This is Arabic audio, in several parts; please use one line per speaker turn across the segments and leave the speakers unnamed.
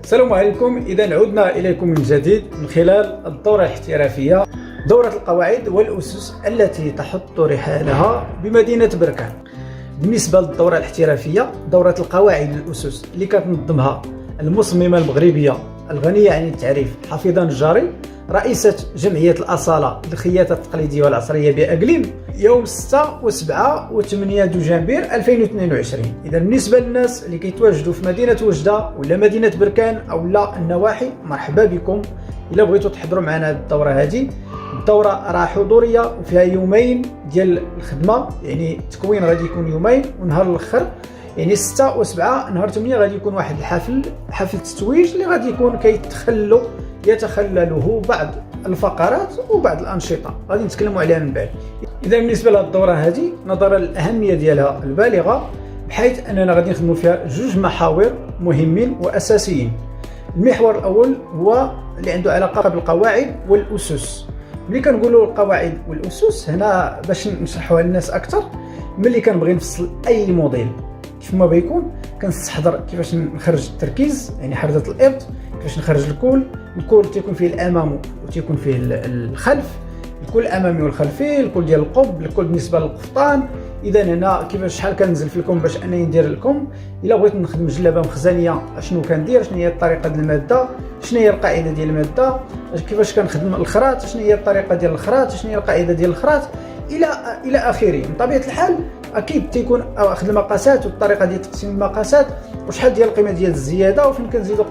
السلام عليكم. إذا عدنا إليكم من جديد من خلال الدورة الاحترافية، دورة القواعد والأسس التي تحط رحالها بمدينة بركان. بالنسبة للدورة الاحترافية، دورة القواعد والأسس اللي كتنظمها المصممة المغربية الغنية عن التعريف حفيظة النجاري، رئيسة جمعية الأصالة للخياطة التقليدية والعصرية بأقليم، يوم 6 و7 و8 دجنبر 2022. إذا بالنسبة للناس اللي كيتواجدوا في مدينة وجدة ولا مدينة بركان أو لا النواحي، مرحبا بكم. إلا بغيتوا تحضروا معنا هذه الدورة الدورة راه حضورية وفيها يومين ديال الخدمة، يعني التكوين غادي يكون يومين، ونهار الاخر يعني 6 و7 نهار 8 غادي يكون واحد حفل التتويج اللي غادي يكون يتخلله بعض الفقرات وبعض الأنشطة غادي نتكلموا عليها من بعد. إذا بالنسبة لهذه الدورة هذه، نظرا للأهمية ديالها البالغة، بحيث أننا غادي نخدموا فيها جوج محاور مهمين وأساسيين. المحور الأول هو اللي عنده علاقة بالقواعد والأسس. ملي كنقولوا القواعد والأسس هنا باش نشرحوها للناس أكثر، ملي كنبغي نفصل أي موديل كيف ما بيكون، كنستحضر كيفاش نخرج التركيز، يعني حرزة الإبط، كيفاش نخرج الكول تيكون فيه الأمام وتيكون فيه الخلف، الكول الأمامي والخلفي، الكول ديال القب، الكول بالنسبة للقفطان. إذا هنا كيفاش شحال كنزل في الكم باش أنني ندير الكم. إلا بغيت نخدم جلابة مخزنية شنو كندير، شنو هي الطريقة ديال المادة، شنو هي القاعدة ديال المادة، كيفاش كنخدم الخراط، شنو هي الطريقة ديال الخراط، شنو هي القاعدة ديال الخراط، إلى آخره. من طبيعة الحال أكيد تيكون أخذ المقاسات والطريقة ديال تقسيم المقاسات، وشحال ديال القيمة ديال الزيادة، وفين كنزيدوا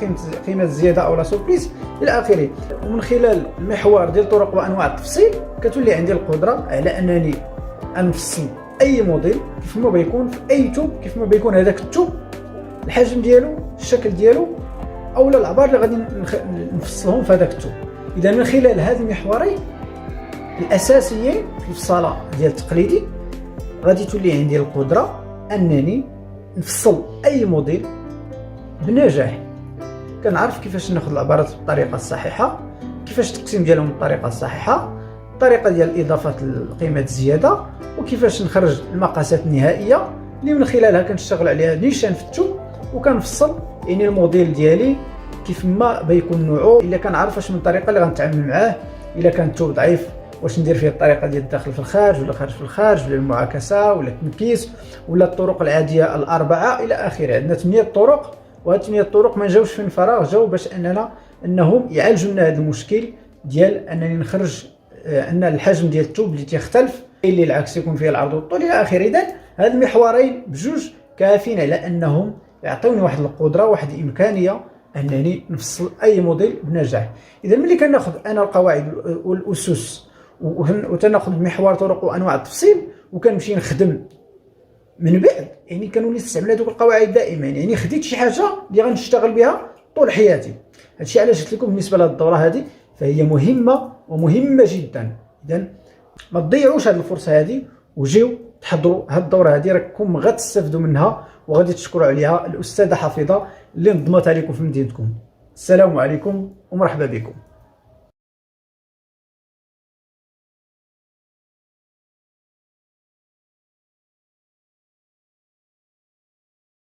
قيمة الزيادة أو لا سوربريز إلى آخره. ومن خلال المحور ديال طرق وأنواع التفصيل كتولي عندي القدرة على أنني نفصل أي موديل كيف ما بيكون في أي توب، كيف ما بيكون هذاك التوب الحجم ديالو، الشكل ديالو، أو العبار اللي غادي نفصلهم في هذاك التوب. إذا من خلال هذه المحورين الأساسيين في الصالة ديال التقليدي غادي تولي عندي القدرة أنني نفصل أي موديل بنجاح. كنعرف كيفاش ناخذ العبارات بالطريقة الصحيحة، كيفاش التقسيم ديالهم بالطريقة الصحيحة، الطريقة ديال إضافة القيمة الزيادة، وكيفاش نخرج المقاسات النهائية اللي من خلالها كنشتغل عليها نيشان في التوب، وكنفصل يعني الموديل ديالي كيف ما بيكون نوعه. إلا كنعرف واش من الطريقة اللي غنتعامل معاه، إلا كان التوب ضعيف واش ندير فيه الطريقه ديال الداخل في الخارج ولا خارج في الخارج، ولا المعاكسه ولا التنكيس ولا الطرق العاديه الاربعه الى اخره. عندنا 8 طرق، وهاد 8 طرق ما جاوش من فراغ، جاو باش انهم يعالجوا لنا هذا المشكل ديال انني نخرج ان الحجم ديال الثوب اللي تيختلف، اللي العكس يكون فيه العرض والطول الى اخره. اذا هاد المحورين بجوج كافيين على انهم يعطيوني واحد القدره، واحد الامكانيه انني نفصل اي موديل بنجاح. اذا ملي كناخذ انا القواعد والاسس وتناخذ محور طرق وانواع التفصيل وكنمشي نخدم من بعد، يعني كنولي نستعمل هذوك القواعد دائما، يعني خديت شي حاجه اللي غنشتغل بها طول حياتي. هادشي علاش قلت لكم بالنسبه لهذه الدوره هذه فهي مهمه ومهمه جدا. اذا ما تضيعوش هذه الفرصه هذه، وجيو تحضروا هذه الدوره هذه، راكم غتستافدوا منها وغادي تشكروا عليها الاستاذه حفيظه اللي نظمتها لكم في مدينتكم. السلام عليكم ومرحبا بكم.